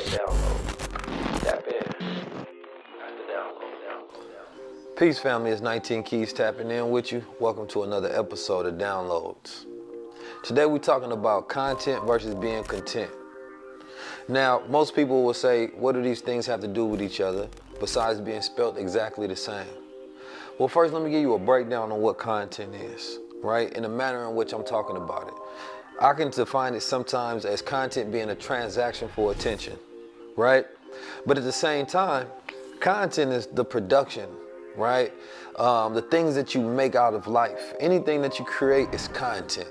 download. Tap in. Got the download. Peace, family. It's 19 Keys tapping in with you. Welcome to another episode of Downloads. Today we're talking about content versus being content. Now, most people will say, what do these things have to do with each other besides being spelt exactly the same? Well, first, let me give you a breakdown on what content is, right? In the manner in which I'm talking about it. I can define it sometimes as content being a transaction for attention, right? But at the same time, content is the production, right? The things that you make out of life. Anything that you create is content,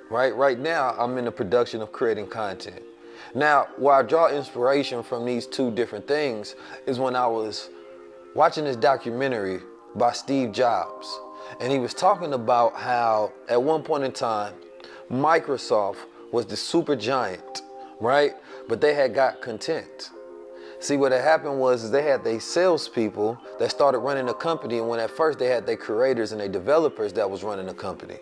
right? Right now, I'm in the production of creating content. Now, where I draw inspiration from these two different things is when I was watching this documentary by Steve Jobs. And he was talking about how at one point in time, Microsoft was the super giant, right? But they had got content. See, what had happened was they had their salespeople that started running the company, and when at first they had their creators and their developers that was running the company,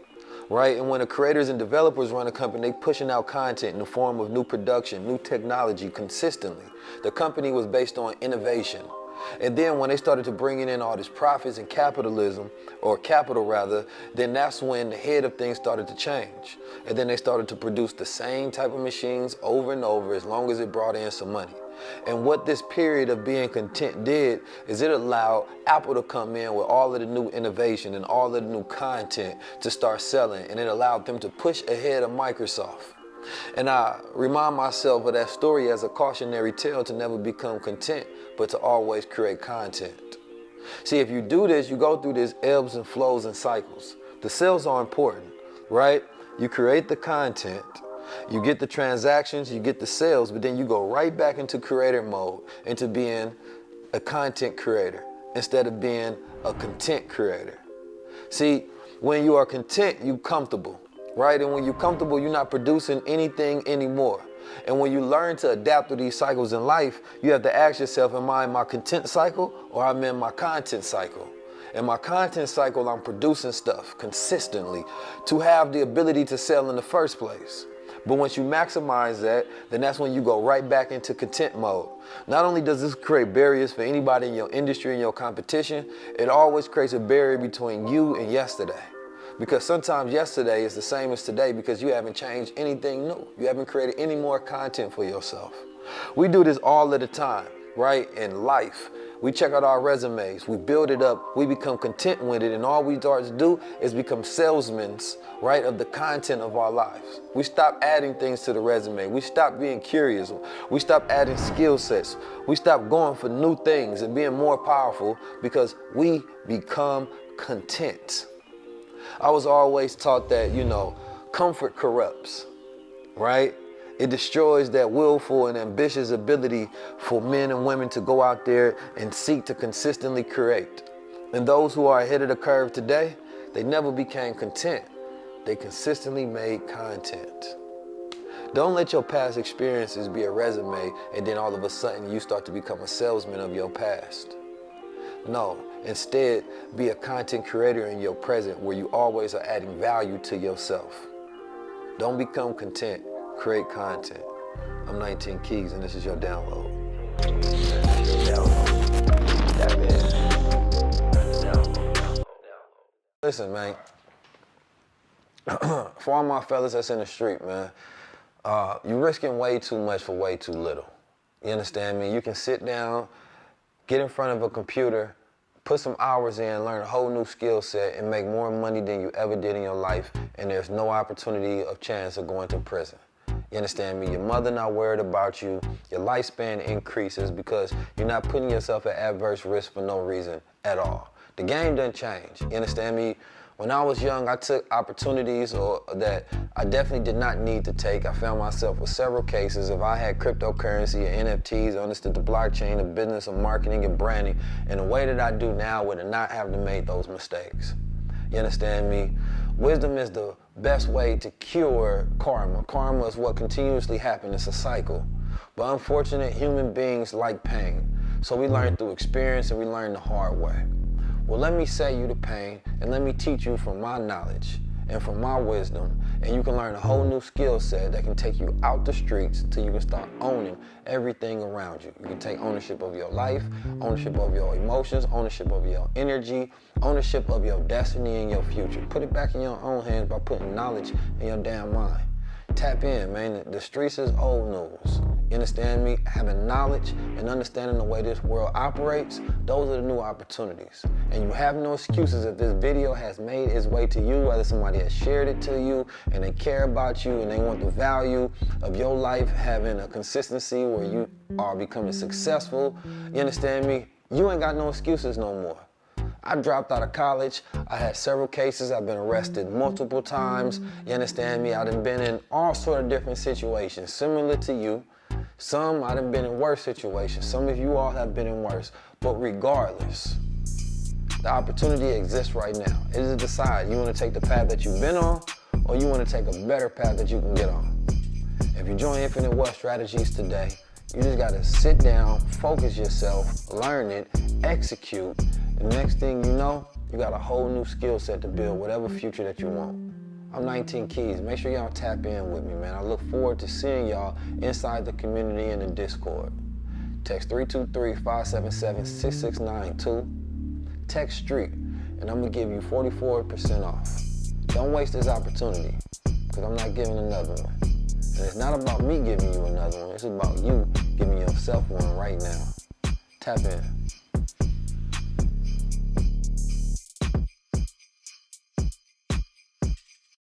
right? And when the creators and developers run a company, they pushing out content in the form of new production, new technology consistently. The company was based on innovation. And then when they started to bringing in all this profits and capitalism, or capital rather, then that's when the head of things started to change. And then they started to produce the same type of machines over and over as long as it brought in some money. And what this period of being content did is it allowed Apple to come in with all of the new innovation and all of the new content to start selling, and it allowed them to push ahead of Microsoft. And I remind myself of that story as a cautionary tale to never become content, but to always create content. See, if you do this, you go through these ebbs and flows and cycles. The sales are important, right? You create the content, you get the transactions, you get the sales, but then you go right back into creator mode, into being a content creator instead of being a content creator. See, when you are content, you're comfortable, right? And when you're comfortable, you're not producing anything anymore. And when you learn to adapt to these cycles in life, you have to ask yourself, am I in my content cycle or I'm in my content cycle? In my content cycle, I'm producing stuff consistently to have the ability to sell in the first place. But once you maximize that, then that's when you go right back into content mode. Not only does this create barriers for anybody in your industry and your competition, it always creates a barrier between you and yesterday. Because sometimes yesterday is the same as today because you haven't changed anything new. You haven't created any more content for yourself. We do this all of the time, right? In life. We check out our resumes, we build it up, we become content with it, and all we start to do is become salesmen, right, of the content of our lives. We stop adding things to the resume. We stop being curious. We stop adding skill sets. We stop going for new things and being more powerful because we become content. I was always taught that, comfort corrupts, right? It destroys that willful and ambitious ability for men and women to go out there and seek to consistently create. And those who are ahead of the curve today, they never became content. They consistently made content. Don't let your past experiences be a resume and then all of a sudden you start to become a salesman of your past. No, instead, be a content creator in your present where you always are adding value to yourself. Don't become content, create content. I'm 19 Keys and this is your download. Listen, man, for all my fellas that's in the street, man, you're risking way too much for way too little. You understand me? You can sit down, get in front of a computer, put some hours in, learn a whole new skill set, and make more money than you ever did in your life, and there's no opportunity of chance of going to prison. You understand me? Your mother not worried about you. Your lifespan increases because you're not putting yourself at adverse risk for no reason at all. The game doesn't change. You understand me? When I was young, I took opportunities that I definitely did not need to take. I found myself with several cases. If I had cryptocurrency and NFTs, I understood the blockchain, the business of marketing and branding in the way that I do now would not have to make those mistakes. You understand me? Wisdom is the best way to cure karma. Karma is what continuously happens. It's a cycle. But unfortunate human beings like pain. So we learn through experience and we learn the hard way. Well, let me save you the pain and let me teach you from my knowledge. and from my wisdom, and you can learn a whole new skill set that can take you out the streets till you can start owning everything around you. You can take ownership of your life, ownership of your emotions, ownership of your energy, ownership of your destiny and your future. Put it back in your own hands by putting knowledge in your damn mind. Tap in, man. The streets is old news. You understand me? Having knowledge and understanding the way this world operates, those are the new opportunities. And you have no excuses if this video has made its way to you, whether somebody has shared it to you and they care about you and they want the value of your life having a consistency where you are becoming successful. You understand me? You ain't got no excuses no more. I dropped out of college. I had several cases. I've been arrested multiple times. You understand me? I've been in all sort of different situations, similar to you. Some I've been in worse situations. Some of you all have been in worse. But regardless, the opportunity exists right now. It is to decide you want to take the path that you've been on or you want to take a better path that you can get on. If you join Infinite Wealth Strategies today, you just got to sit down, focus yourself, learn it, execute. The next thing you know, you got a whole new skill set to build whatever future that you want. I'm 19 Keys. Make sure y'all tap in with me, man. I look forward to seeing y'all inside the community in the Discord. Text 323-577-6692. Text STREET, and I'm going to give you 44% off. Don't waste this opportunity, because I'm not giving another one. And it's not about me giving you another one. It's about you giving yourself one right now. Tap in.